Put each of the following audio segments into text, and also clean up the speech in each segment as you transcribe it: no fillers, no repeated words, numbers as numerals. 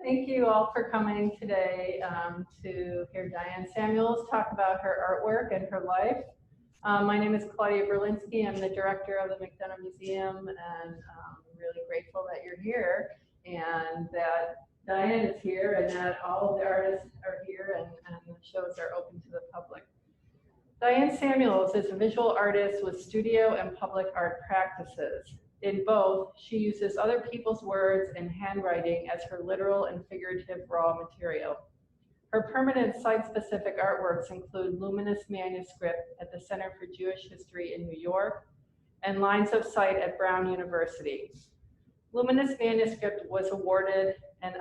Thank you all for coming today to hear Diane Samuels talk about her artwork and her life. My name is Claudia Berlinski. I'm the director of the McDonough Museum, and I'm really grateful that you're here and that Diane is here and that all of the artists are here and the shows are open to the public. Diane Samuels is a visual artist with studio and public art practices. In both, she uses other people's words and handwriting as her literal and figurative raw material. Her permanent site-specific artworks include luminous manuscript at the Center for Jewish History in New York and lines of sight at Brown University. Luminous manuscript was awarded an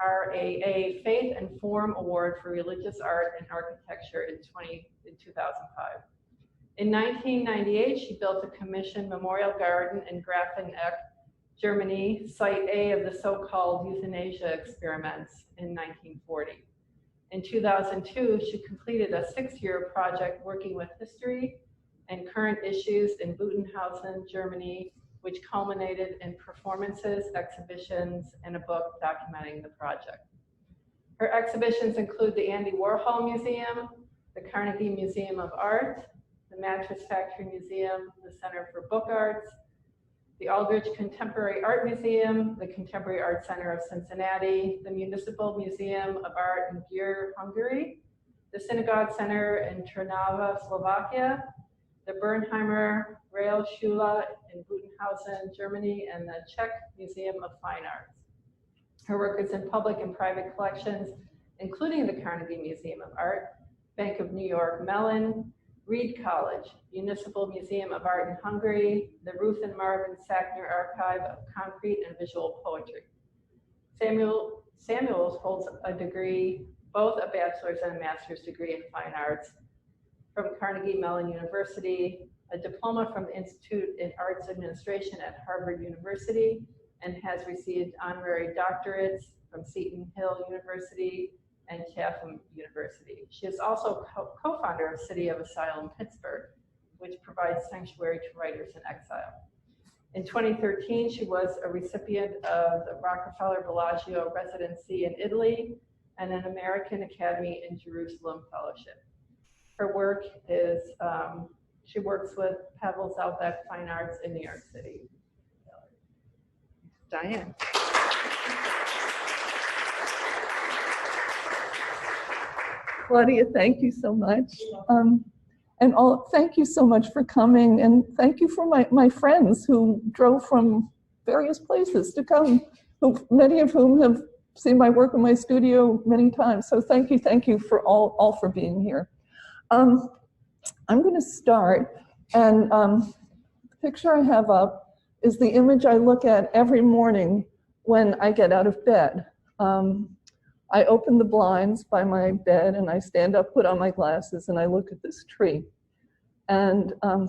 IFRAA Faith and Form Award for Religious Art and Architecture in 2005. In 1998, she built a commissioned memorial garden in Grafenegg, Germany, site A of the so-called euthanasia experiments in 1940. In 2002, she completed a 6-year project working with history and current issues in Butenhausen, Germany, which culminated in performances, exhibitions, and a book documenting the project. Her exhibitions include the Andy Warhol Museum, the Carnegie Museum of Art, the Mattress Factory Museum, the Center for Book Arts, the Aldrich Contemporary Art Museum, the Contemporary Art Center of Cincinnati, the Municipal Museum of Art in Győr, Hungary, the Synagogue Center in Trnava, Slovakia, the Bernheimer Realschule in Butenhausen, Germany, and the Czech Museum of Fine Arts. Her work is in public and private collections, including the Carnegie Museum of Art, Bank of New York Mellon, Reed College, Municipal Museum of Art in Hungary, the Ruth and Marvin Sackner Archive of Concrete and Visual Poetry. Samuels holds a degree, both a bachelor's and a master's degree in fine arts from Carnegie Mellon University, a diploma from the Institute in Arts Administration at Harvard University, and has received honorary doctorates from Seton Hill University and Chatham University. She is also co-founder of City of Asylum, Pittsburgh, which provides sanctuary to writers in exile. In 2013, she was a recipient of the Rockefeller Bellagio residency in Italy and an American Academy in Jerusalem fellowship. Her work is, she works with Pavel Zalbeck Fine Arts in New York City. Diane. Claudia, thank you so much. Thank you so much for coming, and thank you for my friends who drove from various places to come, many of whom have seen my work in my studio many times. So thank you for all for being here. I'm going to start, and the picture I have up is the image I look at every morning when I get out of bed. I open the blinds by my bed and I stand up, put on my glasses, and I look at this tree. And I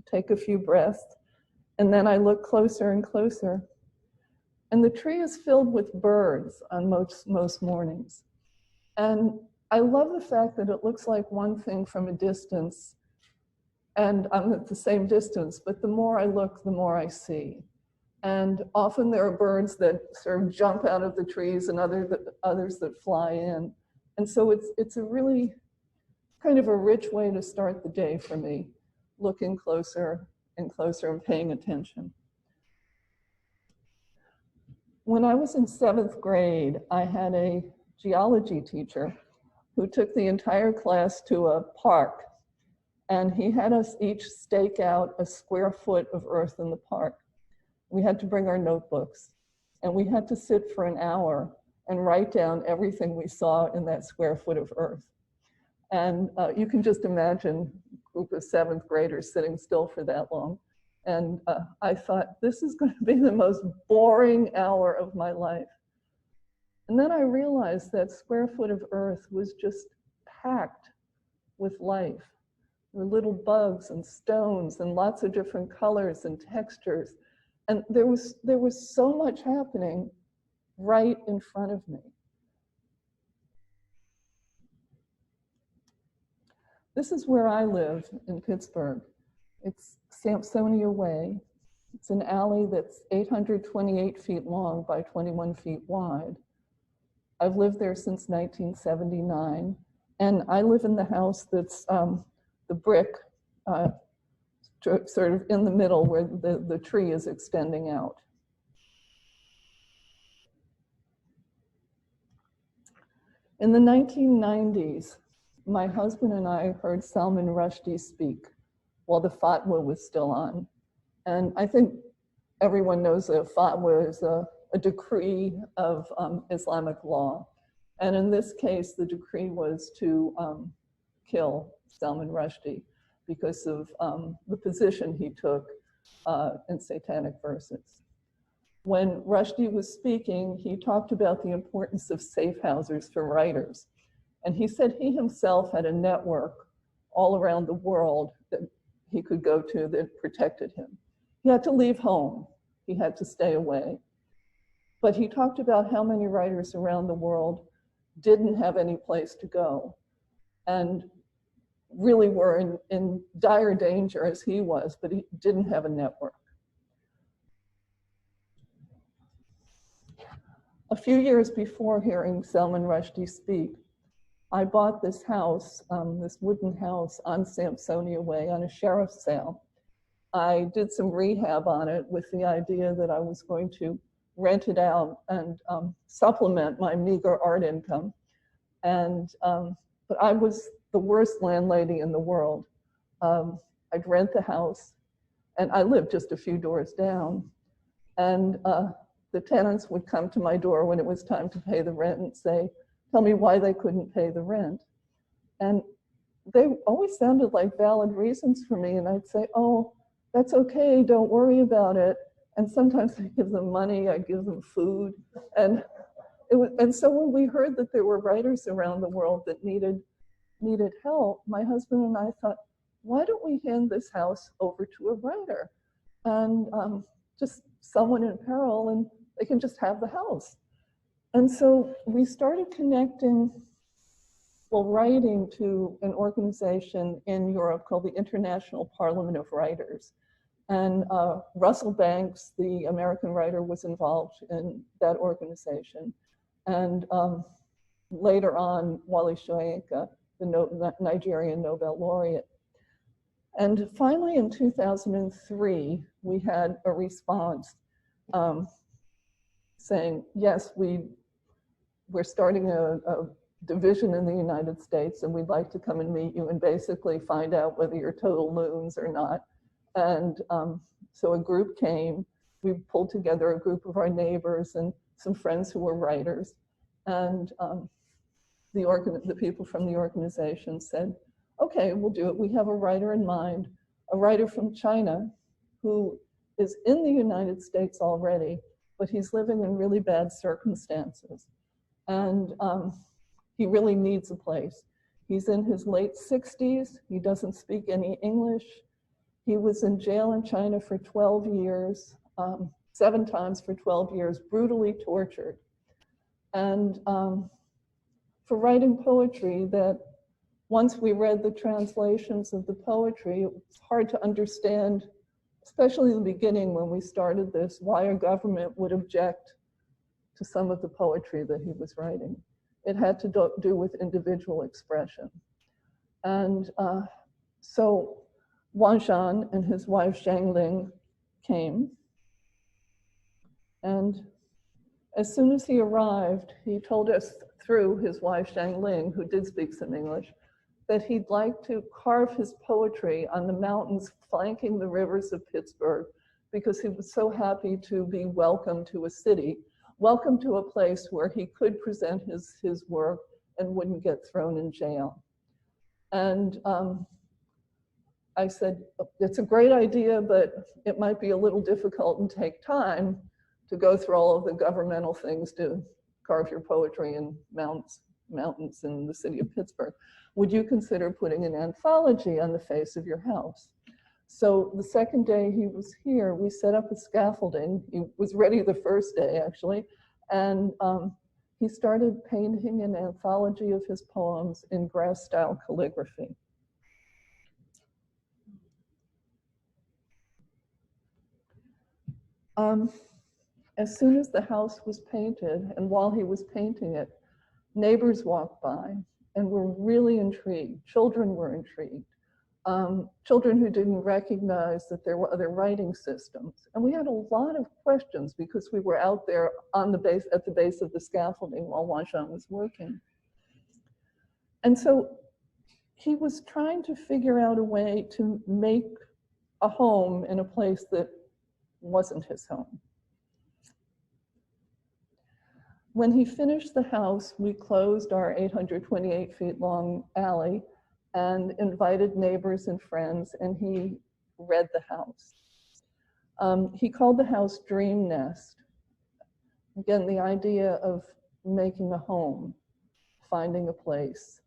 take a few breaths, and then I look closer and closer. And the tree is filled with birds on most mornings. And I love the fact that it looks like one thing from a distance, and I'm at the same distance, but the more I look, the more I see. And often there are birds that sort of jump out of the trees and others that fly in. And so it's a really kind of a rich way to start the day for me, looking closer and closer and paying attention. When I was in 7th grade, I had a geology teacher who took the entire class to a park. And he had us each stake out a square foot of earth in the park. We had to bring our notebooks, and we had to sit for an hour and write down everything we saw in that square foot of earth. And you can just imagine a group of 7th graders sitting still for that long. And I thought, this is going to be the most boring hour of my life. And then I realized that square foot of earth was just packed with life. There were little bugs and stones and lots of different colors and textures. And there was so much happening right in front of me. This is where I live in Pittsburgh. It's Sampsonia Way. It's an alley that's 828 feet long by 21 feet wide. I've lived there since 1979, and I live in the house that's the brick, sort of in the middle where the tree is extending out. In the 1990s, my husband and I heard Salman Rushdie speak while the fatwa was still on. And I think everyone knows that a fatwa is a decree of Islamic law. And in this case, the decree was to kill Salman Rushdie because of the position he took in satanic verses. When Rushdie was speaking, he talked about the importance of safe houses for writers. And he said he himself had a network all around the world that he could go to that protected him. He had to leave home. He had to stay away. But he talked about how many writers around the world didn't have any place to go and really were in dire danger as he was, but he didn't have a network. A few years before hearing Salman Rushdie speak, I bought this house, this wooden house on Sampsonia Way on a sheriff's sale. I did some rehab on it with the idea that I was going to rent it out and supplement my meager art income. And, but I was the worst landlady in the world. I'd rent the house, and I lived just a few doors down. And the tenants would come to my door when it was time to pay the rent and say, tell me why they couldn't pay the rent. And they always sounded like valid reasons for me. And I'd say, oh, that's okay, don't worry about it. And sometimes I'd give them money, I'd give them food. And so when we heard that there were writers around the world that needed help, my husband and I thought, why don't we hand this house over to a writer? And just someone in peril, and they can just have the house. And so we started connecting, well, writing to an organization in Europe called the International Parliament of Writers. And Russell Banks, the American writer, was involved in that organization. And later on, Wole Soyinka, the Nigerian Nobel laureate. And finally, in 2003, we had a response saying, yes, we're starting a division in the United States, and we'd like to come and meet you and basically find out whether you're total loons or not. And so a group came. We pulled together a group of our neighbors and some friends who were writers. And the people from the organization said, okay, we'll do it. We have a writer in mind, a writer from China who is in the United States already, but he's living in really bad circumstances. And he really needs a place. He's in his late 60s. He doesn't speak any English. He was in jail in China for 12 years, 7 times for 12 years, brutally tortured. And for writing poetry, that once we read the translations of the poetry, it was hard to understand, especially in the beginning when we started this, why a government would object to some of the poetry that he was writing. It had to do with individual expression. And so Wang Zhan and his wife Zhang Ling came. And as soon as he arrived, he told us through his wife Zhang Ling, who did speak some English, that he'd like to carve his poetry on the mountains flanking the rivers of Pittsburgh, because he was so happy to be welcome to a city, welcome to a place where he could present his work and wouldn't get thrown in jail. And I said, it's a great idea, but it might be a little difficult and take time to go through all of the governmental things to carve your poetry in mountains in the city of Pittsburgh. Would you consider putting an anthology on the face of your house? So the second day he was here, we set up a scaffolding. He was ready the first day, actually. And he started painting an anthology of his poems in grass-style calligraphy. As soon as the house was painted, and while he was painting it, neighbors walked by and were really intrigued. Children were intrigued. Children who didn't recognize that there were other writing systems. And we had a lot of questions because we were out there on the base, at the base of the scaffolding while Wanshan was working. And so he was trying to figure out a way to make a home in a place that wasn't his home. When he finished the house, we closed our 828 feet long alley and invited neighbors and friends, and he read the house. He called the house Dream Nest. Again, the idea of making a home, finding a place.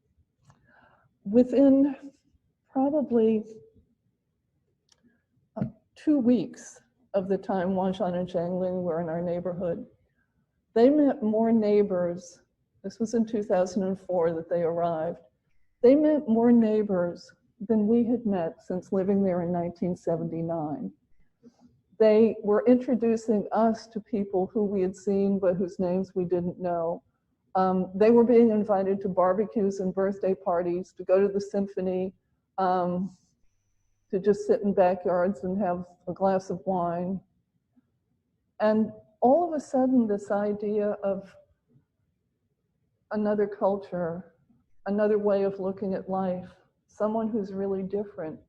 Within probably 2 weeks of the time Wanshan and Zhangling were in our neighborhood, they met more neighbors. This was in 2004 that they arrived. They met more neighbors than we had met since living there in 1979. They were introducing us to people who we had seen but whose names we didn't know. They were being invited to barbecues and birthday parties, to go to the symphony, to just sit in backyards and have a glass of wine. And all of a sudden, this idea of another culture, another way of looking at life, someone who's really different,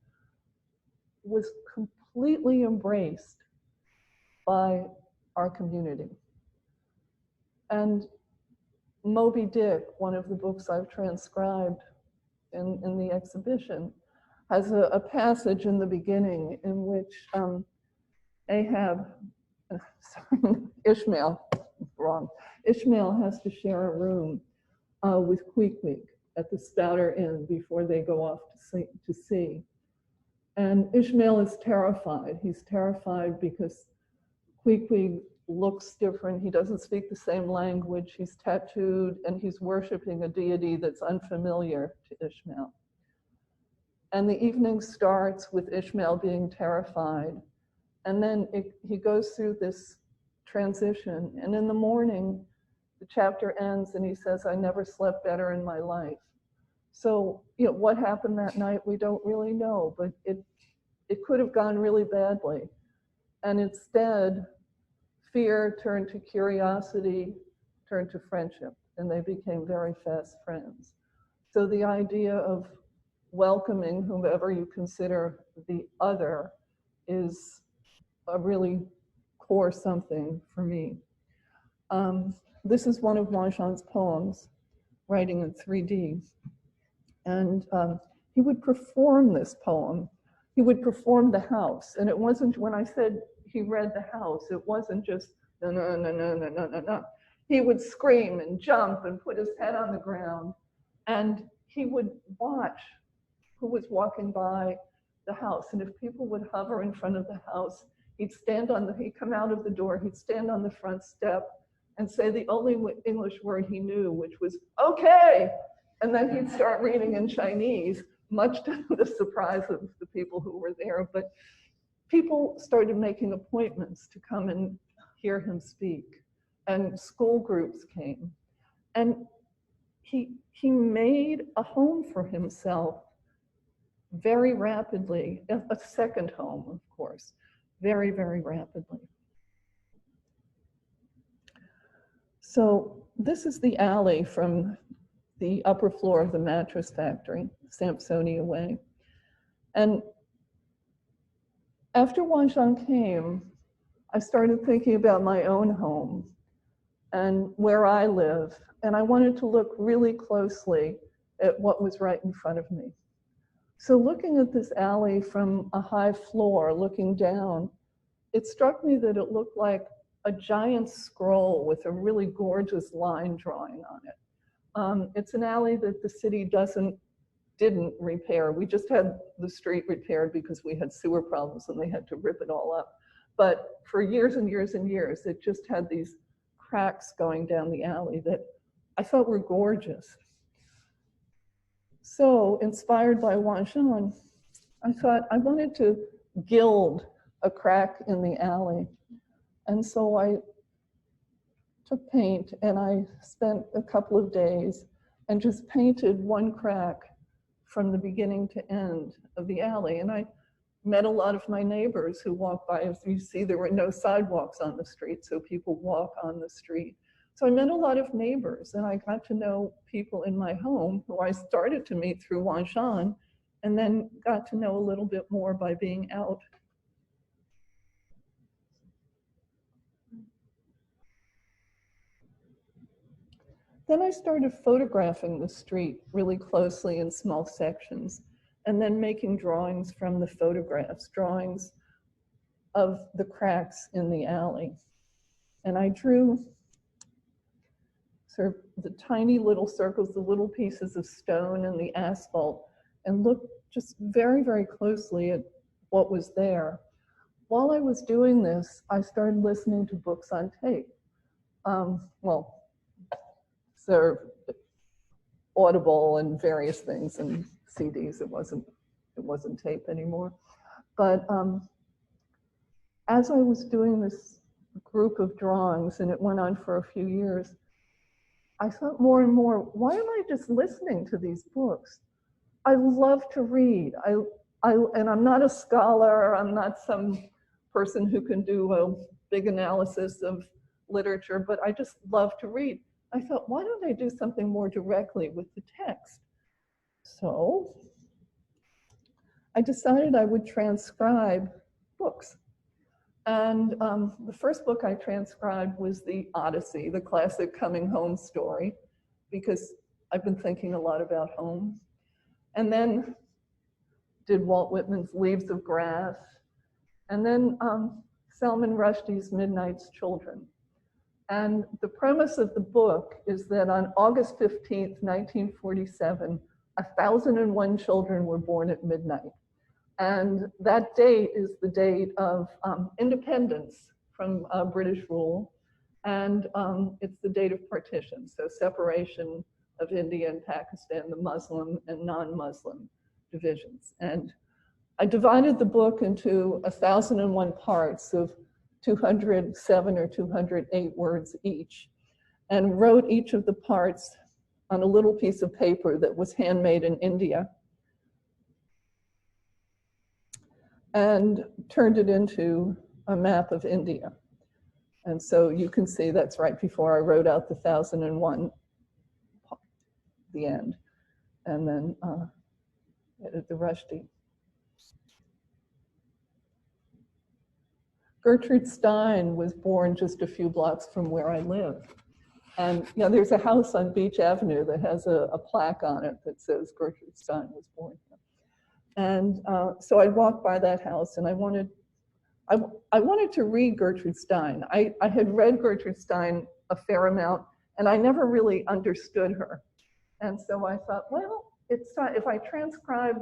was completely embraced by our community. And Moby Dick, one of the books I've transcribed in the exhibition, has a passage in the beginning in which Ishmael has to share a room with Queequeg at the Spouter Inn before they go off to sea. And Ishmael is terrified. He's terrified because Queequeg looks different. He doesn't speak the same language. He's tattooed, and he's worshiping a deity that's unfamiliar to Ishmael. And the evening starts with Ishmael being terrified. And then he goes through this transition. And in the morning, the chapter ends and he says, "I never slept better in my life." So, what happened that night, we don't really know, but it could have gone really badly. And instead, fear turned to curiosity, turned to friendship, and they became very fast friends. So the idea of welcoming whomever you consider the other is a really core something for me. This is one of Wanshan's poems, writing in 3D. And he would perform this poem. He would perform the house. And it wasn't, when I said he read the house, it wasn't just no, no, no, no, no, no, no, no. He would scream and jump and put his head on the ground. And he would watch who was walking by the house. And if people would hover in front of the house, he'd come out of the door, he'd stand on the front step and say the only English word he knew, which was, "Okay." And then he'd start reading in Chinese, much to the surprise of the people who were there. But people started making appointments to come and hear him speak. And school groups came. And he made a home for himself very rapidly, a second home, of course, very, very rapidly. So this is the alley from the upper floor of the mattress factory, Sampsonia Way. And after Wanshan came, I started thinking about my own home and where I live. And I wanted to look really closely at what was right in front of me. So looking at this alley from a high floor, looking down, it struck me that it looked like a giant scroll with a really gorgeous line drawing on it. It's an alley that the city didn't repair. We just had the street repaired because we had sewer problems and they had to rip it all up. But for years and years and years, it just had these cracks going down the alley that I thought were gorgeous. So inspired by Wanshan, I thought I wanted to gild a crack in the alley. And so I took paint and I spent a couple of days and just painted one crack from the beginning to end of the alley. And I met a lot of my neighbors who walked by. As you see, there were no sidewalks on the street, so people walk on the street. So I met a lot of neighbors, and I got to know people in my home who I started to meet through Wanshan, and then got to know a little bit more by being out. Then I started photographing the street really closely in small sections, and then making drawings from the photographs, drawings of the cracks in the alley. And I drew sort of the tiny little circles, the little pieces of stone and the asphalt, and looked just very, very closely at what was there. While I was doing this, I started listening to books on tape. Well, so Audible and various things and CDs. It wasn't tape anymore. But as I was doing this group of drawings, and it went on for a few years, I thought more and more, why am I just listening to these books? I love to read. And I'm not a scholar. I'm not some person who can do a big analysis of literature, but I just love to read. I thought, why don't I do something more directly with the text? So I decided I would transcribe books. And the first book I transcribed was the Odyssey, the classic coming home story, because I've been thinking a lot about home. And then did Walt Whitman's Leaves of Grass, and then Salman Rushdie's Midnight's Children. And the premise of the book is that on August 15th, 1947, 1,001 children were born at midnight. And that date is the date of independence from British rule. And it's the date of partition, so separation of India and Pakistan, the Muslim and non-Muslim divisions. And I divided the book into 1,001 parts of 207 or 208 words each, and wrote each of the parts on a little piece of paper that was handmade in India, and turned it into a map of India. And so you can see that's right before I wrote out the 1,001, the end, and then added the Rushdie. Gertrude Stein was born just a few blocks from where I live. And you know, there's a house on Beach Avenue that has a plaque on it that says Gertrude Stein was born here. And so I walked by that house, and I wanted to read Gertrude Stein. I had read Gertrude Stein a fair amount, and I never really understood her. And so I thought, well, it's not, if I transcribe,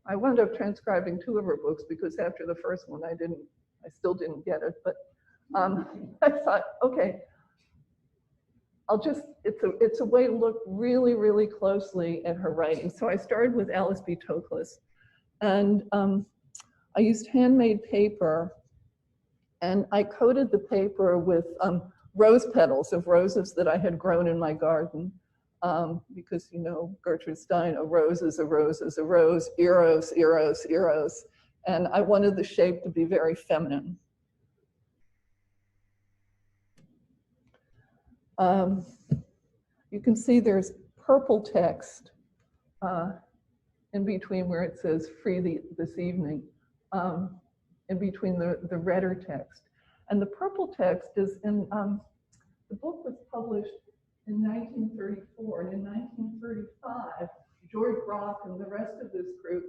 I wound up transcribing 2 of her books, because after the first one, I still didn't get it. But I thought, okay, it's a way to look really, really closely at her writing. So I started with Alice B. Toklas, and I used handmade paper, and I coated the paper with rose petals of roses that I had grown in my garden, because, you know, Gertrude Stein, a rose is a rose is a rose, eros, eros, eros, and I wanted the shape to be very feminine. You can see there's purple text in between where it says free this evening, in between the redder text. And the purple text is in, the book was published in 1934, and in 1935, George Brock and the rest of this group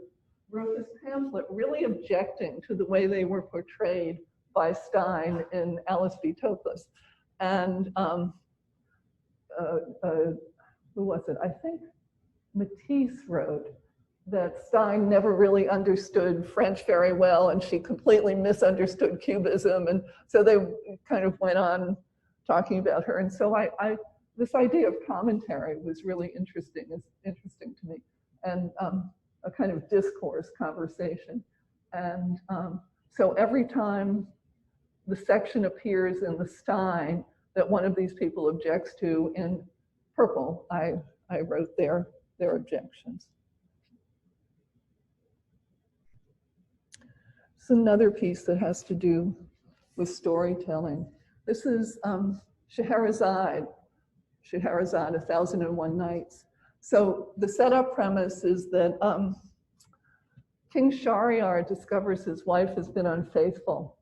wrote this pamphlet really objecting to the way they were portrayed by Stein in Alice B. Toklas. And who was it? I think Matisse wrote that Stein never really understood French very well, and she completely misunderstood Cubism. And so they kind of went on talking about her. And so this idea of commentary was really interesting to me, and a kind of discourse conversation. And so every time the section appears in the stein that one of these people objects to in purple. I wrote their objections. It's another piece that has to do with storytelling. This is Shahrazad, 1001 Nights. So the setup premise is that King Shahryar discovers his wife has been unfaithful,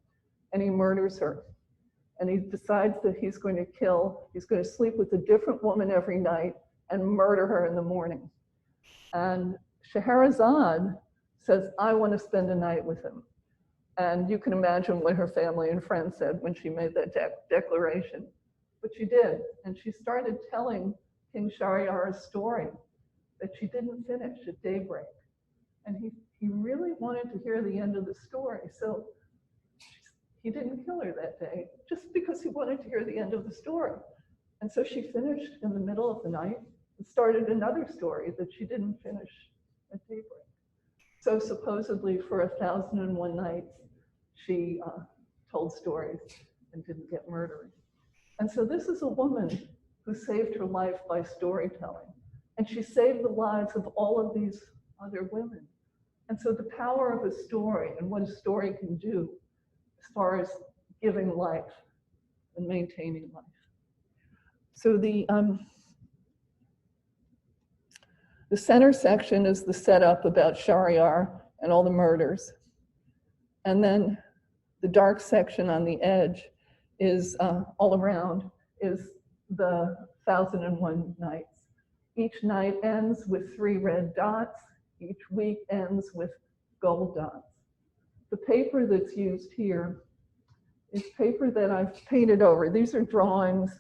and he murders her. And he decides that he's going to sleep with a different woman every night and murder her in the morning. And Shahrazad says, I want to spend a night with him. And you can imagine what her family and friends said when she made that declaration. But she did. And she started telling King Shahryar's story that she didn't finish at daybreak. And he really wanted to hear the end of the story. So he didn't kill her that day just because he wanted to hear the end of the story. And so she finished in the middle of the night and started another story that she didn't finish at daybreak. So supposedly for 1001 nights, she told stories and didn't get murdered. And so this is a woman who saved her life by storytelling. And she saved the lives of all of these other women. And so the power of a story and what a story can do as far as giving life and maintaining life. So the center section is the setup about Shahryar and all the murders. And then the dark section on the edge is all around is the 1001 nights. Each night ends with 3 red dots. Each week ends with gold dots. The paper that's used here is paper that I've painted over. These are drawings.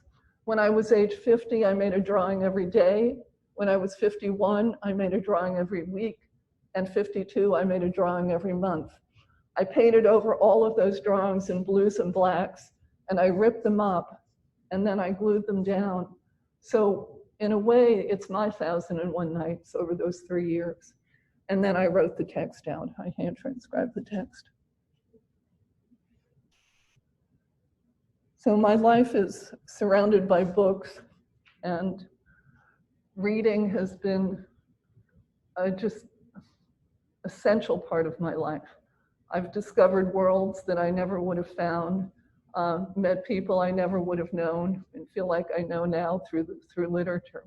When I was age 50, I made a drawing every day. When I was 51, I made a drawing every week. And 52, I made a drawing every month. I painted over all of those drawings in blues and blacks, and I ripped them up, and then I glued them down. So in a way, it's my 1001 nights over those 3 years. And then I wrote the text down. I hand transcribed the text. So my life is surrounded by books, and reading has been just essential part of my life. I've discovered worlds that I never would have found, met people I never would have known, and feel like I know now through literature.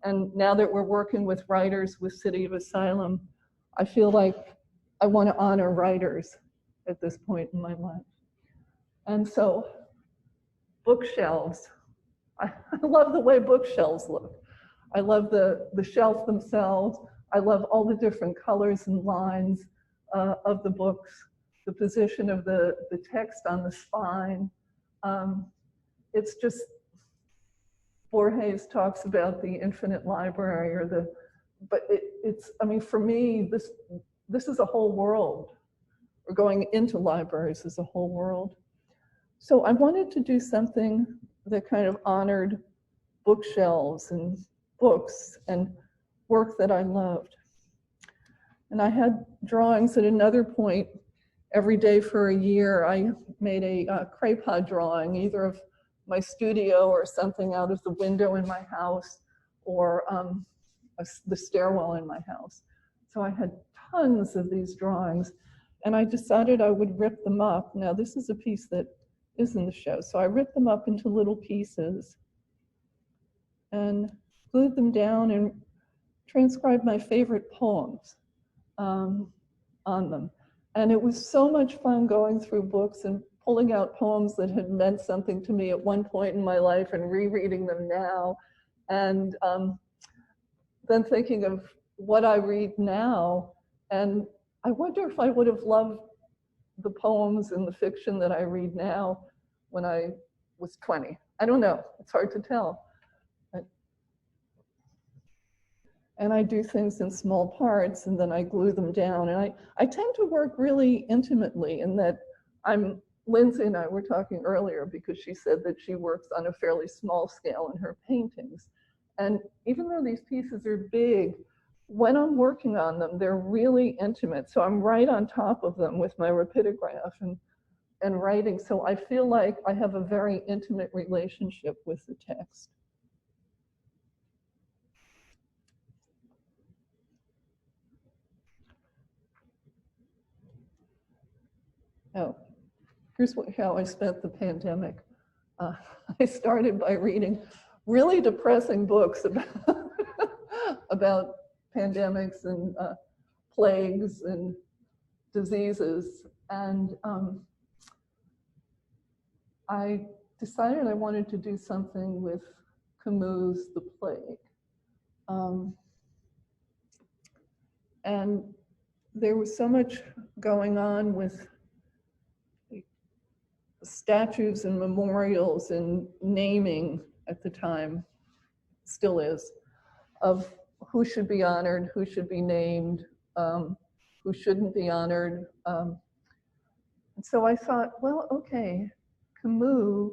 And now that we're working with writers with City of Asylum, I feel like I want to honor writers at this point in my life. And so bookshelves, I love the way bookshelves look. I love the shelf themselves. I love all the different colors and lines of the books, the position of the text on the spine. It's just, Borges talks about the infinite library, or but it's, I mean, for me, this is a whole world. Or going into libraries is a whole world. So I wanted to do something that kind of honored bookshelves and books and work that I loved. And I had drawings at another point. Every day for a year, I made a crepe drawing, either of my studio or something out of the window in my house, or the stairwell in my house. So I had tons of these drawings, and I decided I would rip them up. Now this is a piece that is in the show. So I ripped them up into little pieces and glued them down and transcribed my favorite poems on them. And it was so much fun going through books and pulling out poems that had meant something to me at one point in my life and rereading them now. And then thinking of what I read now. And I wonder if I would have loved the poems and the fiction that I read now when I was 20. I don't know, it's hard to tell. And I do things in small parts, and then I glue them down. And I tend to work really intimately in that Lindsay and I were talking earlier, because she said that she works on a fairly small scale in her paintings. And even though these pieces are big, when I'm working on them, they're really intimate. So I'm right on top of them with my rapidograph. and writing. So I feel like I have a very intimate relationship with the text. Oh, here's how I spent the pandemic. I started by reading really depressing books about, about pandemics and plagues and diseases. And I decided I wanted to do something with Camus' The Plague. And there was so much going on with statues and memorials and naming at the time, still is, of who should be honored, who should be named, who shouldn't be honored. And so I thought, well, okay, Camus.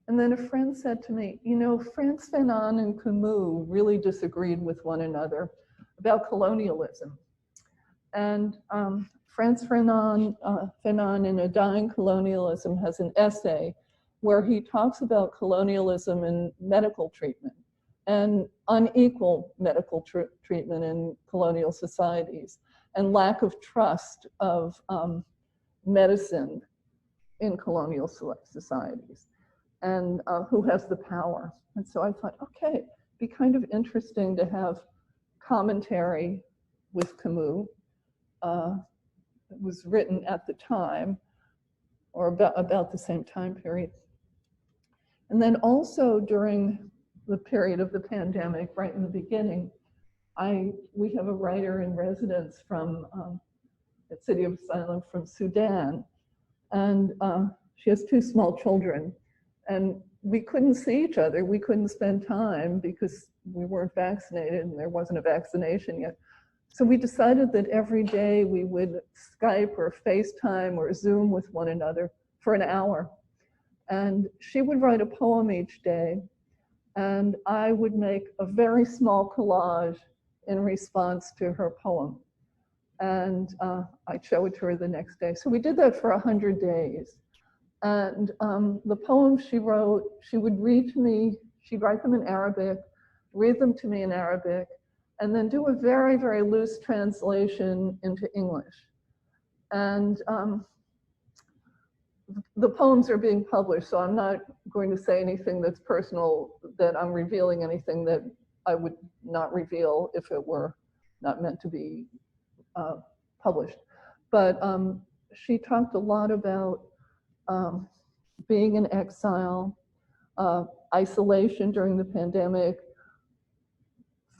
And then a friend said to me, you know, Frantz Fanon and Camus really disagreed with one another about colonialism. And Frantz Fanon in A Dying Colonialism has an essay where he talks about colonialism and medical treatment and unequal medical treatment in colonial societies and lack of trust of medicine in colonial societies and who has the power. And so I thought, okay, it'd be kind of interesting to have commentary with Camus. It was written at the time, or about the same time period. And then also during the period of the pandemic, right in the beginning, we have a writer in residence from at City of Asylum from Sudan, and she has 2 small children, and we couldn't see each other. We couldn't spend time because we weren't vaccinated and there wasn't a vaccination yet. So we decided that every day we would Skype or FaceTime or Zoom with one another for an hour. And she would write a poem each day, and I would make a very small collage in response to her poem. And I'd show it to her the next day. So we did that for 100 days. And the poems she wrote, she would read to me, she'd write them in Arabic, read them to me in Arabic, and then do a very, very loose translation into English. And the poems are being published, so I'm not going to say anything that's personal, that I'm revealing anything that I would not reveal if it were not meant to be published. But she talked a lot about being in exile, isolation during the pandemic,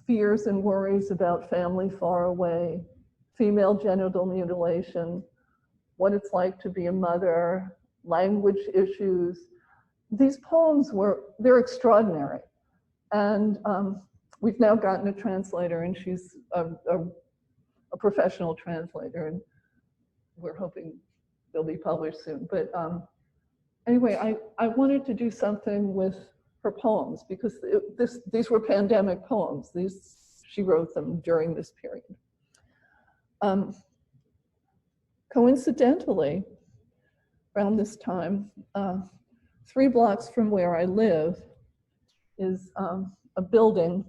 fears and worries about family far away, female genital mutilation, what it's like to be a mother, language issues. These poems they're extraordinary. And we've now gotten a translator, and she's a professional translator, and we're hoping they'll be published soon. But anyway, I wanted to do something with her poems because these were pandemic poems. She wrote them during this period. Coincidentally, around this time, 3 blocks from where I live is a building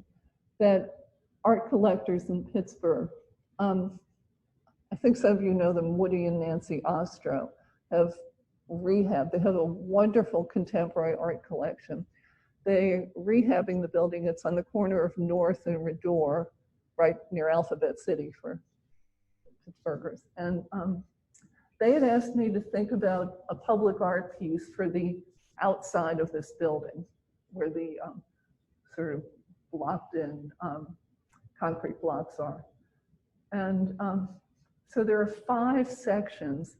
that art collectors in Pittsburgh, I think some of you know them, Woody and Nancy Ostro, have rehabbed. They have a wonderful contemporary art collection. They're rehabbing the building. It's on the corner of North and Redor, right near Alphabet City for Pittsburghers. And they had asked me to think about a public art piece for the outside of this building, where the sort of blocked in concrete blocks are. And so there are 5 sections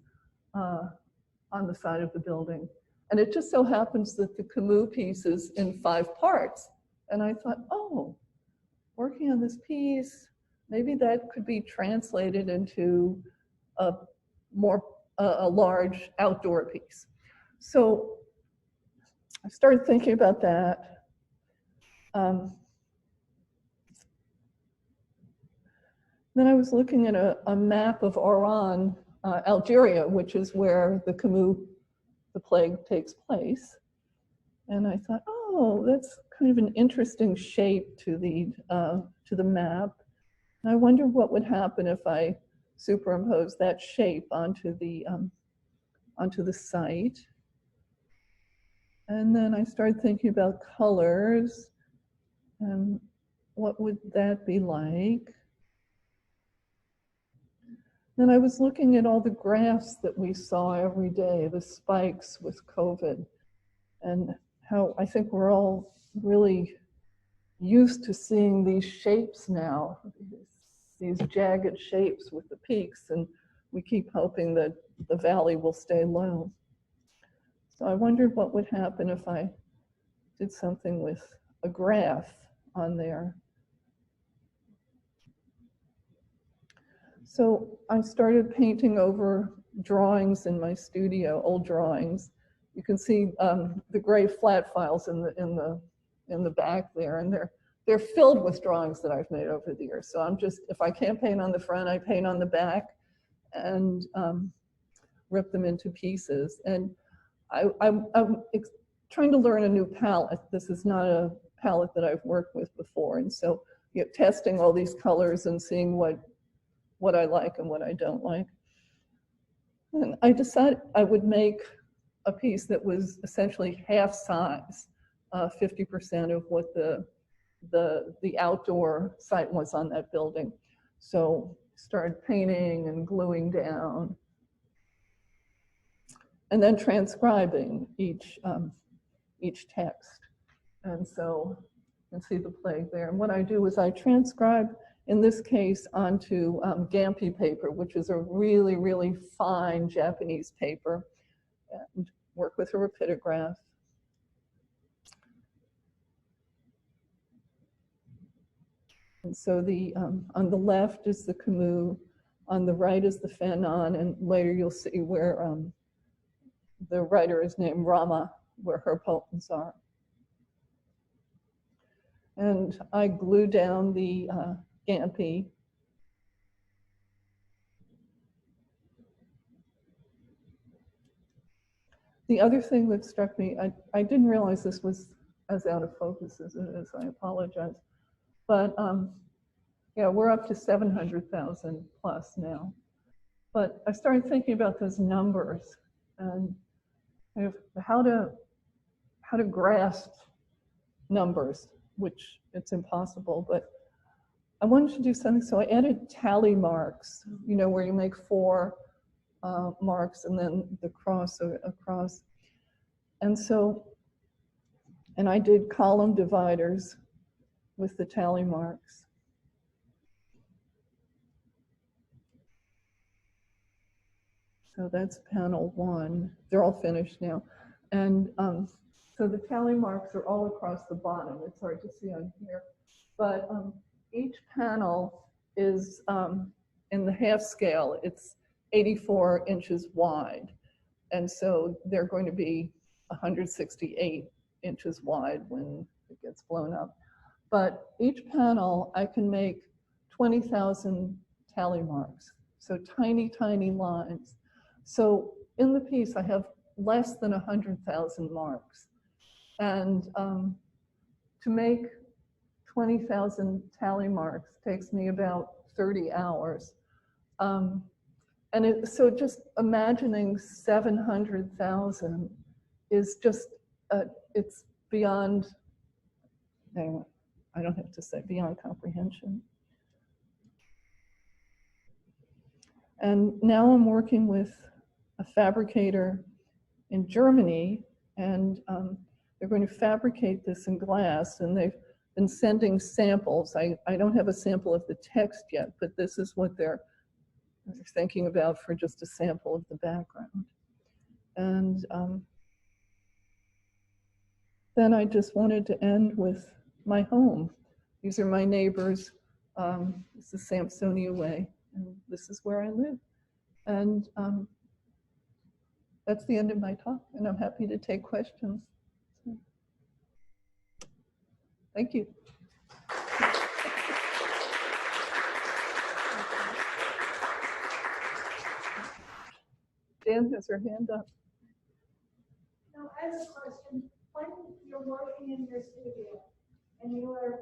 on the side of the building. And it just so happens that the Camus piece is in 5 parts. And I thought, oh, working on this piece, maybe that could be translated into a large outdoor piece. So I started thinking about that. Then I was looking at a map of Oran, Algeria, which is where the Camus the plague takes place. And I thought, oh, that's kind of an interesting shape to the map. And I wonder what would happen if I superimpose that shape onto the site. And then I started thinking about colors and what would that be like. Then I was looking at all the graphs that we saw every day, the spikes with COVID, and how I think we're all really used to seeing these shapes now, these jagged shapes with the peaks, and we keep hoping that the valley will stay low. So I wondered what would happen if I did something with a graph on there. So I started painting over drawings in my studio, old drawings. You can see the gray flat files in the back there, and they're filled with drawings that I've made over the years. So I'm just, if I can't paint on the front, I paint on the back and rip them into pieces. And I'm trying to learn a new palette. This is not a palette that I've worked with before, and so testing all these colors and seeing what I like and what I don't like. And I decided I would make a piece that was essentially half size, 50% of what the outdoor site was on that building. So started painting and gluing down, and then transcribing each text. And so you can see the plague there. And what I do is I transcribe, in this case, onto Gampi paper, which is a really, really fine Japanese paper, and work with a rapidograph. And so on the left is the Camus, on the right is the Fanon, and later you'll see where the writer is named Rama, where her poems are. And I glue down the Gampi. The other thing that struck me, I didn't realize this was as out of focus as it is, I apologize. But yeah, we're up to 700,000 plus now. But I started thinking about those numbers and how to grasp numbers, which it's impossible, but I wanted to do something, so I added tally marks, where you make 4 marks and then the cross across. And I did column dividers with the tally marks. So that's panel 1. They're all finished now. And so the tally marks are all across the bottom. It's hard to see on here. But each panel is in the half scale. It's 84 inches wide. And so they're going to be 168 inches wide when it gets blown up. But each panel, I can make 20,000 tally marks. So tiny, tiny lines. So in the piece, I have less than 100,000 marks. And to make 20,000 tally marks takes me about 30 hours. So just imagining 700,000 is just, it's beyond, anyway, I don't have to say beyond comprehension. And now I'm working with a fabricator in Germany, and they're going to fabricate this in glass, and they've been sending samples. I don't have a sample of the text yet, but this is what they're thinking about for just a sample of the background. And then I just wanted to end with my home. These are my neighbors. This is Sampsonia Way, and this is where I live. And that's the end of my talk, and I'm happy to take questions. So, thank you. Dan has her hand up. I have a question. When you're working in your studio and you are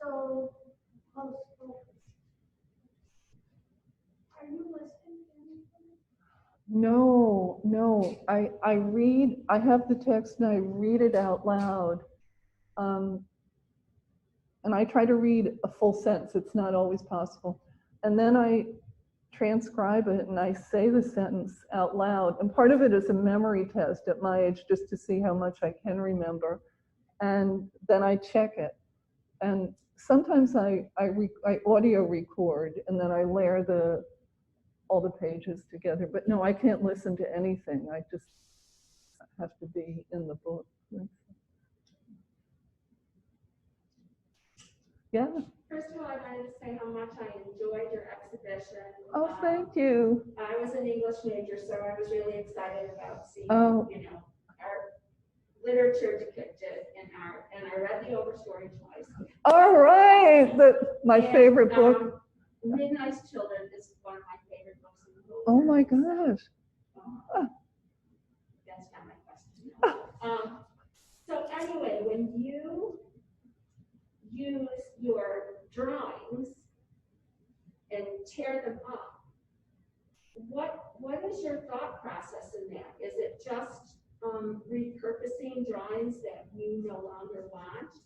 so post-focused, are you listening to anything? No, no. I read, I have the text and I read it out loud. And I try to read a full sentence. It's not always possible. And then I transcribe it and I say the sentence out loud. And part of it is a memory test at my age just to see how much I can remember. And then I check it. And sometimes I audio record and then I layer all the pages together. But no, I can't listen to anything. I just have to be in the book. Yeah. First of all, I wanted to say how much I enjoyed your exhibition. Oh, thank you. I was an English major, so I was really excited about seeing, our literature depicted in art, and I read the overstory twice. All right, my favorite book. Midnight's Children is one of my favorite books in the whole Oh my world. gosh. That's not my question. So anyway, when you use your drawings and tear them up, what is your thought process in that? Is it just repurposing drawings that you no longer want?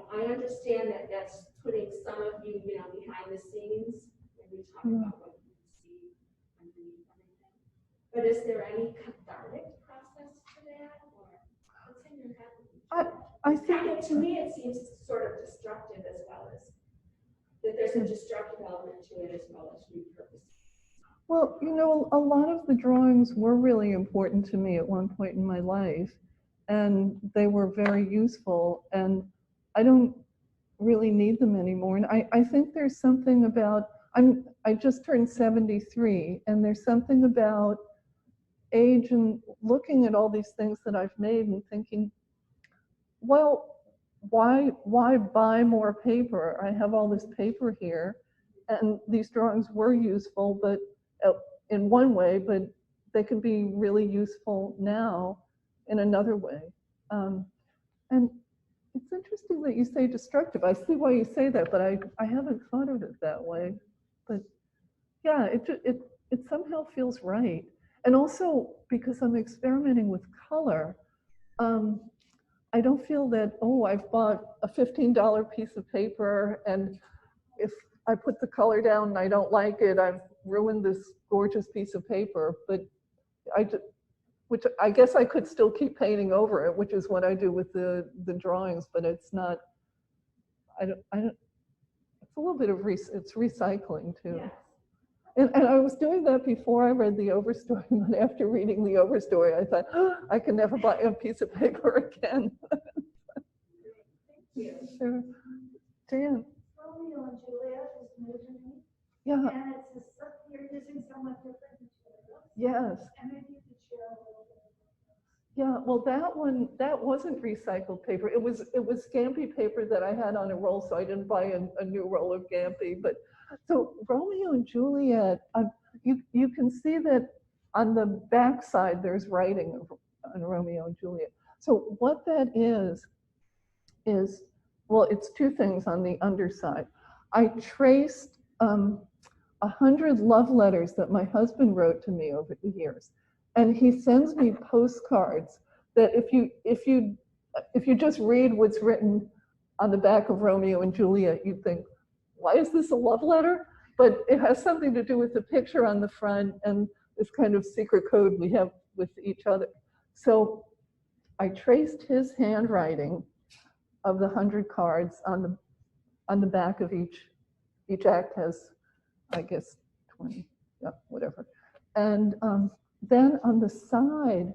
I understand that that's putting some of you, behind the scenes when we talk about what you see underneath everything. But is there any cathartic process to that, or what's in your head? I think To me, it seems sort of destructive as well as that there's a destructive element to it as well as repurposing. well, a lot of the drawings were really important to me at one point in my life, and they were very useful, and I don't really need them anymore. And I think there's something about, I just turned 73, and there's something about age and looking at all these things that I've made and thinking, well, why buy more paper? I have all this paper here, and these drawings were useful, but in one way, but they can be really useful now in another way. And it's interesting that you say destructive. I see why you say that, but I haven't thought of it that way. But yeah, it somehow feels right. And also because I'm experimenting with color, I don't feel that, oh, I've bought a $15 piece of paper, and if I put the color down and I don't like it, I've ruined this gorgeous piece of paper. But which I guess I could still keep painting over it, which is what I do with the drawings, but it's not, I don't, it's a little bit of, it's recycling too. Yes. And I was doing that before I read the overstory, but after reading the overstory, I thought, oh, I can never buy a piece of paper again. Thank you. Sure. Diane. Romeo and Juliet is new to me. Yeah. And you're using somewhat different materials. Yes. And maybe you could share a little bit about that. Yeah, well, that wasn't recycled paper. It was Gamby paper that I had on a roll, so I didn't buy a new roll of Gamby. But so Romeo and Juliet, you can see that on the back side there's writing on Romeo and Juliet. So what that is well, it's two things on the underside. I traced 100 love letters that my husband wrote to me over the years. And he sends me postcards that if you just read what's written on the back of Romeo and Juliet, you'd think, why is this a love letter? But it has something to do with the picture on the front and this kind of secret code we have with each other. So I traced his handwriting of the 100 cards on the back of each act has, I guess, 20, yeah, whatever. And then on the side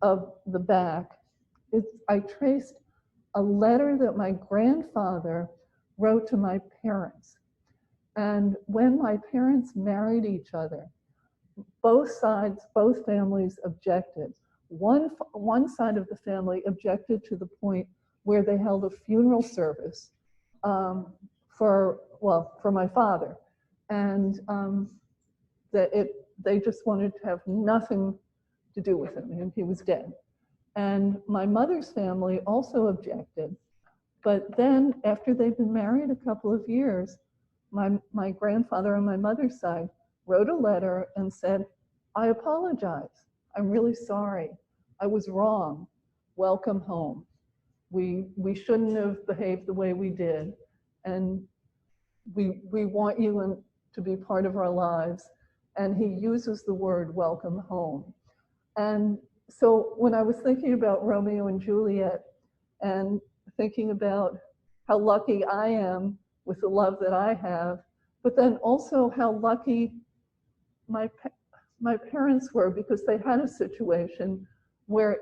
of the back, I traced a letter that my grandfather wrote to my parents. And when my parents married each other, both families objected. One side of the family objected to the point where they held a funeral service for my father. And they just wanted to have nothing to do with him, and he was dead. And my mother's family also objected. But then after they'd been married a couple of years, my grandfather on my mother's side wrote a letter and said, I apologize. I'm really sorry. I was wrong. Welcome home. We shouldn't have behaved the way we did. And we want you to be part of our lives. And he uses the word welcome home. And so when I was thinking about Romeo and Juliet and thinking about how lucky I am with the love that I have, but then also how lucky my parents were, because they had a situation where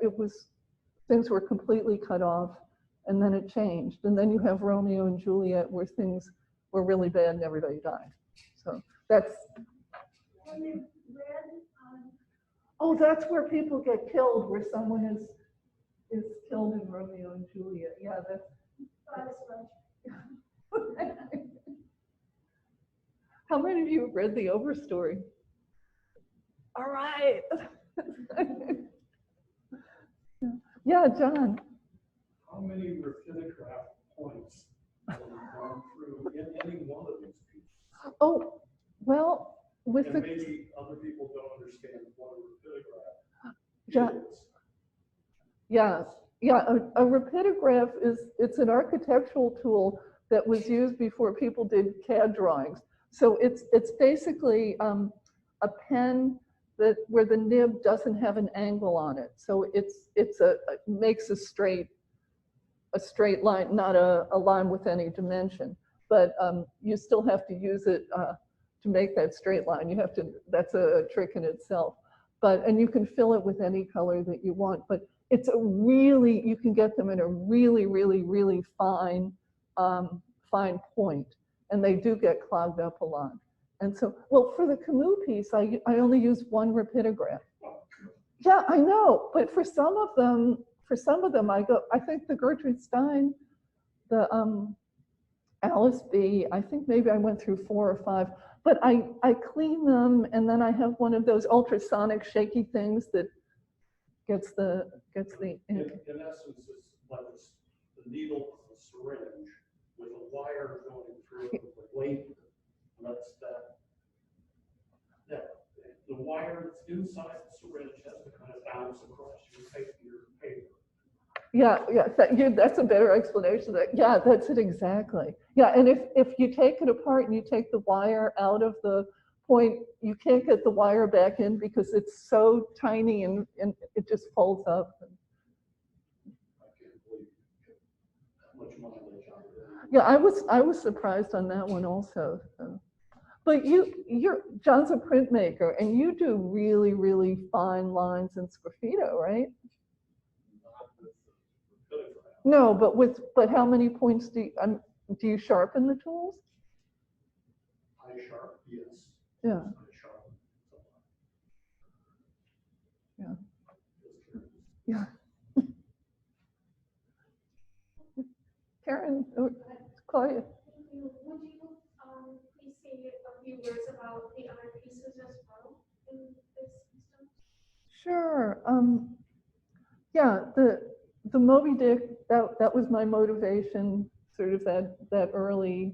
things were completely cut off, and then it changed. And then you have Romeo and Juliet where things were really bad and everybody died. So that's... Oh, that's where people get killed, where someone is killed in Romeo and Juliet. Yeah, that's... How many of you have read the Overstory? All right. Yeah, John. How many rapidograph points have you gone through in any one of these pieces? Oh, well, with and the... maybe other people don't understand what a rapidograph Yeah. is. Yeah, yeah. A rapidograph it's an architectural tool that was used before people did CAD drawings. So it's basically a pen where the nib doesn't have an angle on it. So it makes a straight line, not a line with any dimension. But you still have to use it to make that straight line. You have to. That's a trick in itself. And you can fill it with any color that you want. But it's you can get them in a really, really, really fine point. And they do get clogged up a lot. And so, well, for the Camus piece, I only use one rapidograph. Yeah, I know. But for some of them, I think the Gertrude Stein, the Alice B, I think maybe I went through 4 or 5. But I clean them, and then I have one of those ultrasonic shaky things that gets the ink. In essence, it's like the needle of a syringe with a wire going through it with a weight that lets the wire that's inside the syringe has to kind of bounce across your paper. Yeah, that's a better explanation. Yeah, that's it exactly. Yeah, and if you take it apart and you take the wire out of the point, you can't get the wire back in because it's so tiny and it just folds up. I can't believe how much mileage on it. Yeah, I was surprised on that one also. So. But John's a printmaker, and you do really, really fine lines in sgraffito, right? No, but how many points do you sharpen the tools? I sharp, yes. Yeah. I sharpen. Yeah. Karen, Claudia. Would you please say a few words about the other pieces as well in this system? Sure. Yeah, the Moby Dick, that was my motivation, sort of that early,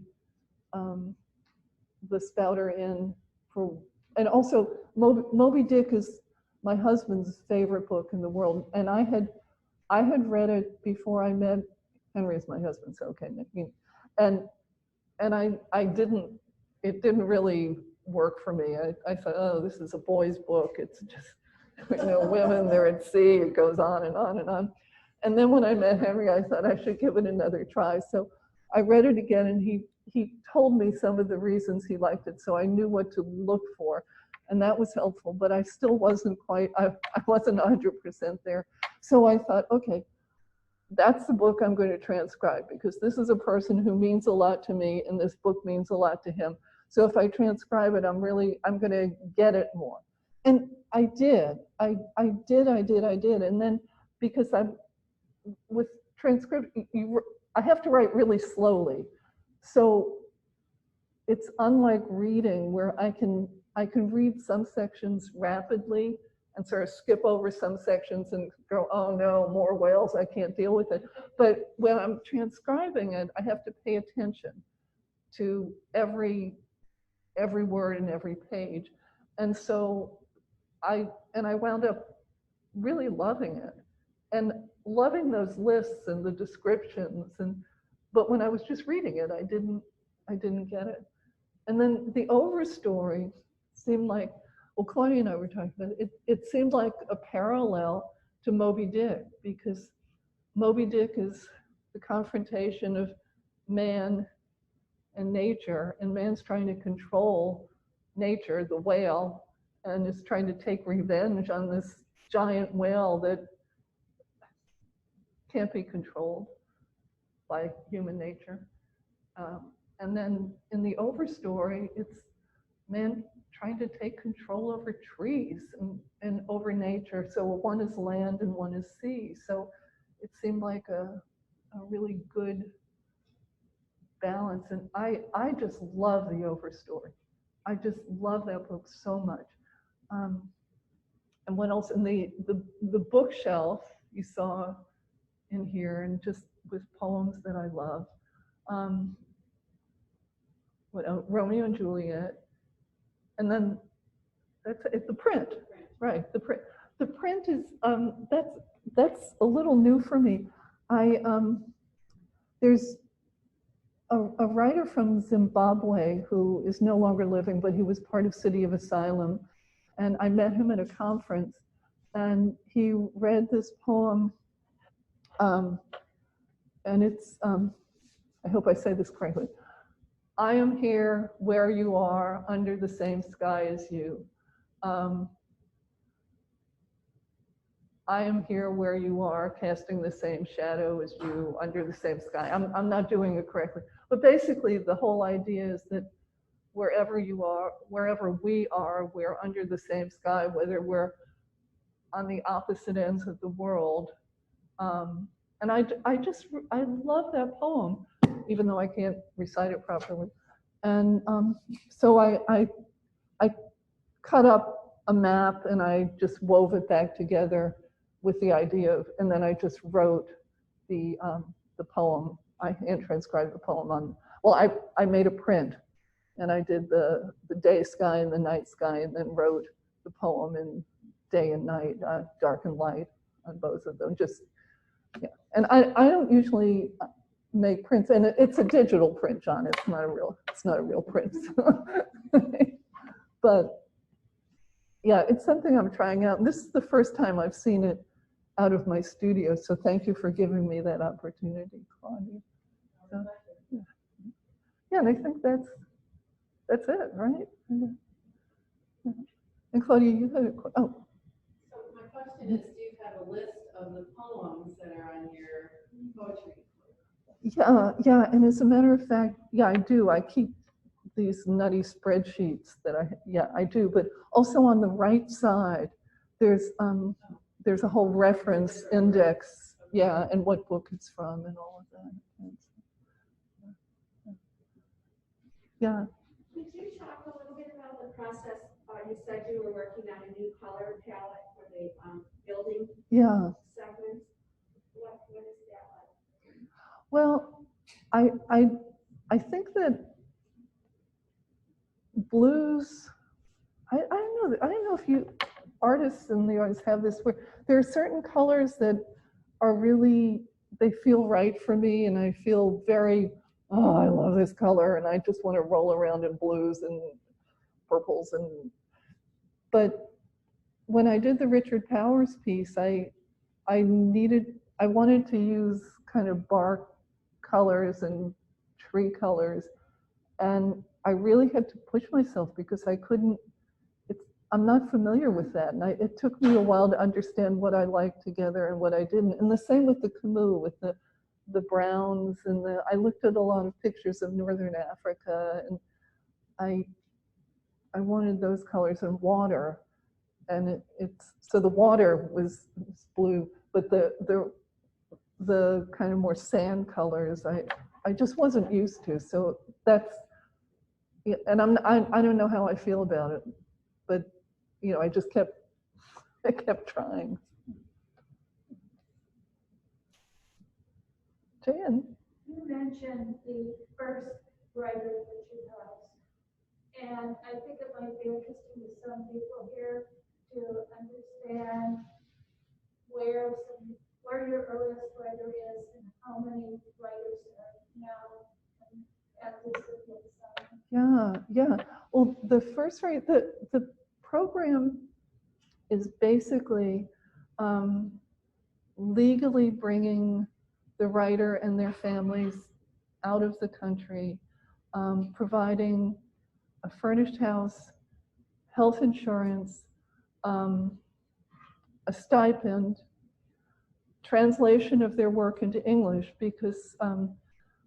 the Spouter Inn and also Moby Dick is my husband's favorite book in the world, and I had read it before I met Henry. Is my husband, so okay, and it didn't really work for me. I thought, oh, this is a boy's book. It's just women, they're at sea. It goes on and on and on. And then when I met Henry, I thought I should give it another try. So I read it again, and he told me some of the reasons he liked it, so I knew what to look for, and that was helpful. But I still wasn't quite. I wasn't 100% there. So I thought, okay, that's the book I'm going to transcribe, because this is a person who means a lot to me, and this book means a lot to him. So if I transcribe it, I'm going to get it more. And I did. I did. And then because with transcription, I have to write really slowly. So it's unlike reading, where I can read some sections rapidly and sort of skip over some sections and go, oh no, more whales, I can't deal with it. But when I'm transcribing it, I have to pay attention to every word in every page. And so I wound up really loving it and loving those lists and the descriptions. But when I was just reading it, I didn't get it. And then the overstory seemed like, well, Claudia and I were talking about it, it seemed like a parallel to Moby Dick, because Moby Dick is the confrontation of man and nature, and man's trying to control nature, the whale, and is trying to take revenge on this giant whale that can't be controlled by human nature. And then in the overstory, it's man trying to take control over trees and over nature. So one is land and one is sea. So it seemed like a really good balance. And I just love the overstory. I just love that book so much. And what else? In the bookshelf you saw in here, and just with poems that I love. Romeo and Juliet, and then it's the print, right? The print is that's a little new for me. There's a writer from Zimbabwe who is no longer living, but he was part of City of Asylum, and I met him at a conference, and he read this poem, and it's I hope I say this correctly. I am here where you are, under the same sky as you. I am here where you are, casting the same shadow as you, under the same sky. I'm not doing it correctly. But basically, the whole idea is that wherever you are, wherever we are, we're under the same sky, whether we're on the opposite ends of the world. And I love that poem, even though I can't recite it properly. And so I cut up a map and I just wove it back together with the idea of, and then I just wrote the poem. I hand transcribed the poem on, well, I made a print and I did the day sky and the night sky, and then wrote the poem in day and night, dark and light on both of them. Just, yeah. And I don't usually make prints, and it's a digital print, John. It's not a real print. But yeah, it's something I'm trying out. And this is the first time I've seen it out of my studio. So thank you for giving me that opportunity, Claudia. So, yeah, and I think that's it, right? And Claudia, you had a question. Oh. So my question is, do you have a list of the poems that are on your poetry? Yeah, and as a matter of fact, yeah, I do. I keep these nutty spreadsheets that I do. But also on the right side, there's a whole reference index, yeah, and what book it's from and all of that. Yeah. Could you talk a little bit about the process? You said you were working on a new color palette for the building segments. What is that like? Well, I think that blues, I don't know if you artists and the artists have this, where there are certain colors that are really, they feel right for me, and I feel very, oh, I love this color, and I just want to roll around in blues and purples. But when I did the Richard Powers piece, I wanted to use kind of bark colors and tree colors, and I really had to push myself because I couldn't, I'm not familiar with that, and it took me a while to understand what I liked together and what I didn't. And the same with the Camus, with the browns, and I looked at a lot of pictures of Northern Africa, and I wanted those colors in water, and so the water was blue, but the kind of more sand colors I just wasn't used to. So that's, and I don't know how I feel about it, but I just kept I kept trying. Jan? You mentioned the first writer that you have. And I think it might be interesting to some people here to understand where your earliest writer is and how many writers are now at the City of Asylum. Yeah. Well, the first the program is basically legally bringing the writer and their families out of the country, providing a furnished house, health insurance, a stipend, translation of their work into English, because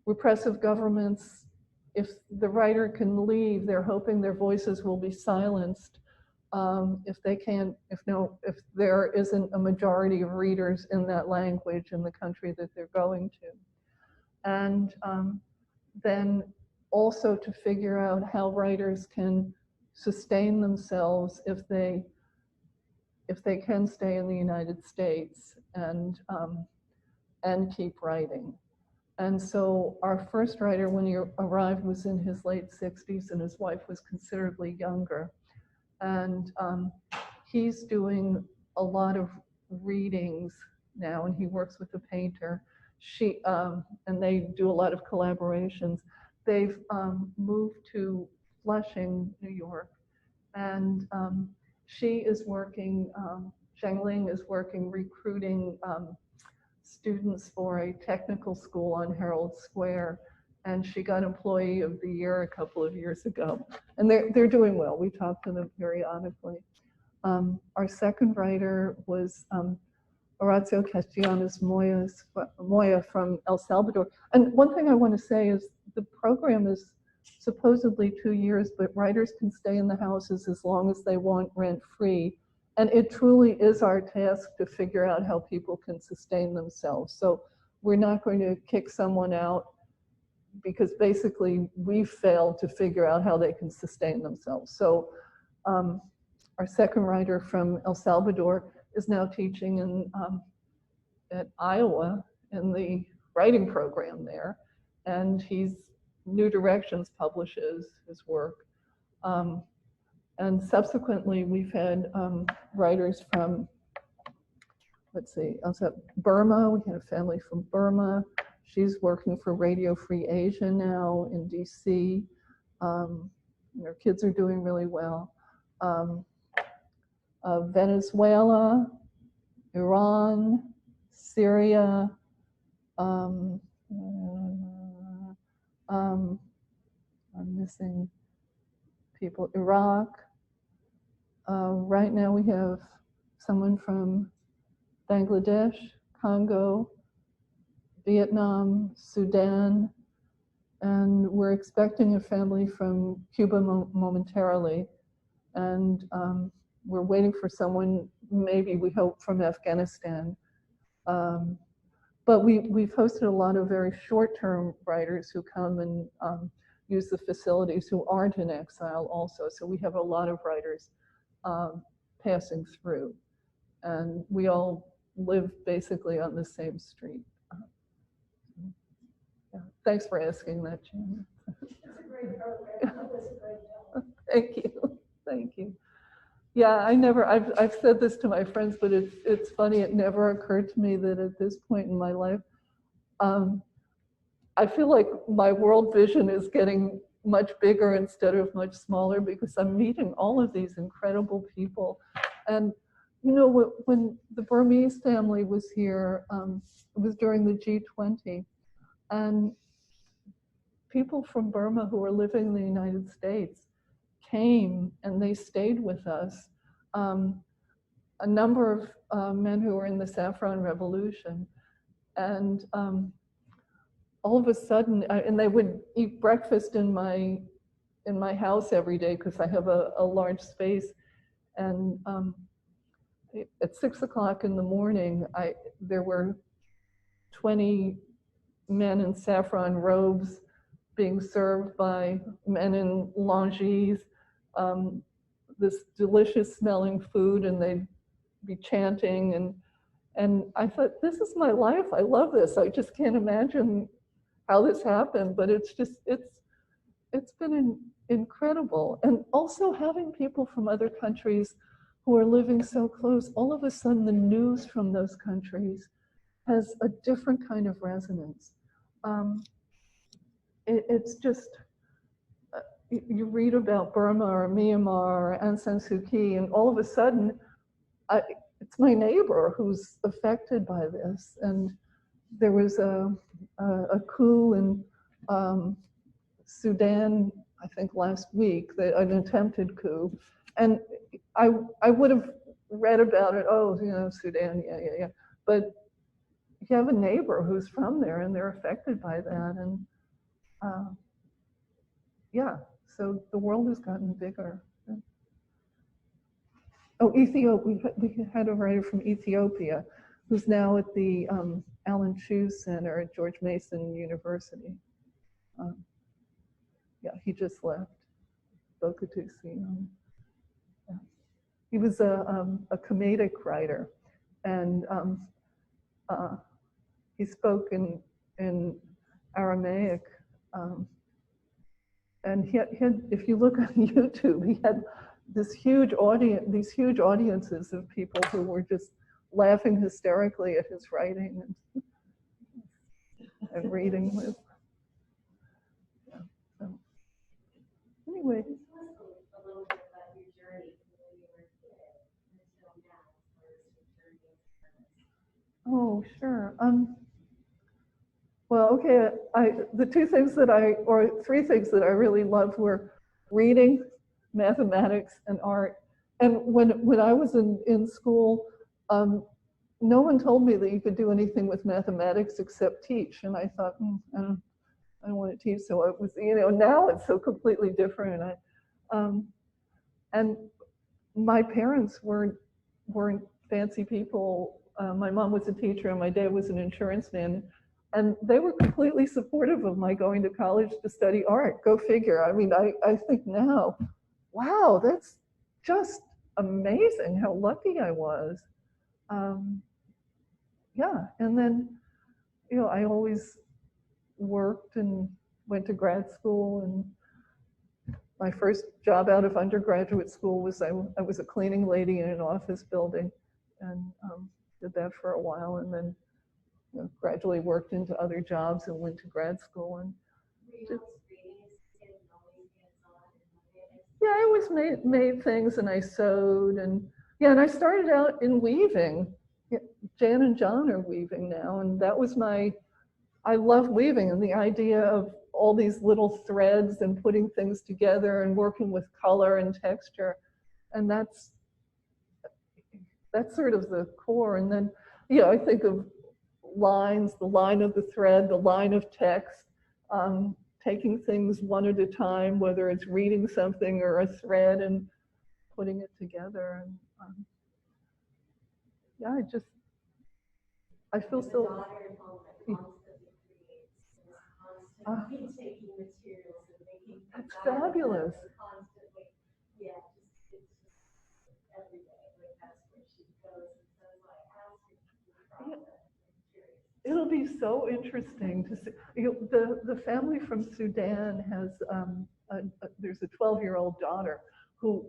repressive governments, if the writer can leave, they're hoping their voices will be silenced if there isn't a majority of readers in that language in the country that they're going to. And then also to figure out how writers can sustain themselves if they can stay in the United States and keep writing. And so our first writer, when he arrived, was in his late 60s, and his wife was considerably younger. And he's doing a lot of readings now, and he works with a painter. And they do a lot of collaborations. They've moved to Flushing, New York, and she is working, Zheng Ling is working, recruiting students for a technical school on Herald Square, and she got Employee of the Year a couple of years ago. And they're doing well. We talk to them periodically. Our second writer was Horacio Castellanos Moya from El Salvador. And one thing I want to say is the program is supposedly 2 years, but writers can stay in the houses as long as they want, rent-free. And it truly is our task to figure out how people can sustain themselves. So we're not going to kick someone out because basically we failed to figure out how they can sustain themselves. So our second writer from El Salvador is now teaching at Iowa in the writing program there. And New Directions publishes his work. And subsequently, we've had writers from, Burma. We had a family from Burma. She's working for Radio Free Asia now in DC. Her kids are doing really well. Venezuela, Iran, Syria, I'm missing people, Iraq. Right now we have someone from Bangladesh, Congo, Vietnam, Sudan, and we're expecting a family from Cuba momentarily. And we're waiting for someone, maybe we hope from Afghanistan. But we've hosted a lot of very short-term writers who come and use the facilities who aren't in exile also. So we have a lot of writers passing through. And we all live basically on the same street. Yeah. Thanks for asking that, Jan. It's a great program. It was a great job. Thank you. Thank you. Yeah, I've said this to my friends, but it's funny, it never occurred to me that at this point in my life, I feel like my world vision is getting much bigger instead of much smaller because I'm meeting all of these incredible people. And you know, when the Burmese family was here, it was during the G20, and people from Burma who were living in the United States came and they stayed with us. A number of men who were in the Saffron Revolution, and all of a sudden, and they would eat breakfast in my house every day because I have a large space. And at 6 o'clock in the morning, there were 20 men in saffron robes being served by men in lingeries, this delicious smelling food, and they'd be chanting, and I thought, this is my life. I love this. I just can't imagine how this happened, but it's been incredible. And also having people from other countries who are living so close, all of a sudden the news from those countries has a different kind of resonance. It's just, you read about Burma or Myanmar or Aung San Suu Kyi, and all of a sudden, it's my neighbor who's affected by this. And there was a coup in Sudan, I think last week, an attempted coup. And I would have read about it, oh, you know, Sudan, yeah. But you have a neighbor who's from there and they're affected by that. And yeah, so the world has gotten bigger. Oh, Ethiopia, we had a writer from Ethiopia who's now at the Alan Shoes Center at George Mason University. Yeah, he just left. Bokutusi. Yeah. He was a comedic writer, and he spoke in Aramaic. And he had, if you look on YouTube, he had this huge audience, these huge audiences of people who were just laughing hysterically at his writing and reading with. Yeah, so. Anyway. Tell us a little bit about your journey from when you were a kid until now. Oh, sure. Well, okay, the two things that or three things that I really loved were reading, mathematics, and art. And when I was in school, no one told me that you could do anything with mathematics except teach. And I thought, I don't want to teach. So it was, you know, now it's so completely different. And my parents weren't fancy people. My mom was a teacher and my dad was an insurance man. And they were completely supportive of my going to college to study art. Go figure. I mean, I think now, wow, that's just amazing how lucky I was. Yeah, and then, you know, I always worked and went to grad school, and my first job out of undergraduate school was I was a cleaning lady in an office building, and did that for a while, and then gradually worked into other jobs and went to grad school. And just, yeah, I always made things, and I sewed, and yeah, and I started out in weaving. Yeah, Jan and John are weaving now, and that was I love weaving, and the idea of all these little threads and putting things together and working with color and texture, and that's sort of the core. And then, yeah, I think of lines, the line of the thread, the line of text, taking things one at a time, whether it's reading something or a thread and putting it together. And yeah, I feel so. Painstaking materials and making That's fabulous. Constantly, yeah, it's just every day. Like that's where she goes and says, like, ask her to do the process. It'll be so interesting to see. The family from Sudan has there's a 12-year-old daughter who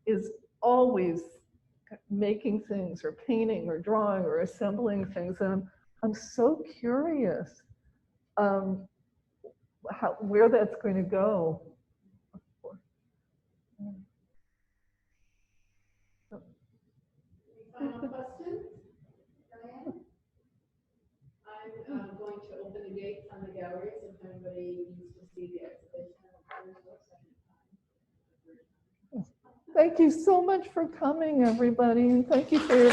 is always making things or painting or drawing or assembling things, and I'm so curious where that's going to go. Final questions? Diane? I'm going to open the gates on the galleries if anybody needs to see the exhibition. Thank you so much for coming, everybody, and thank you for your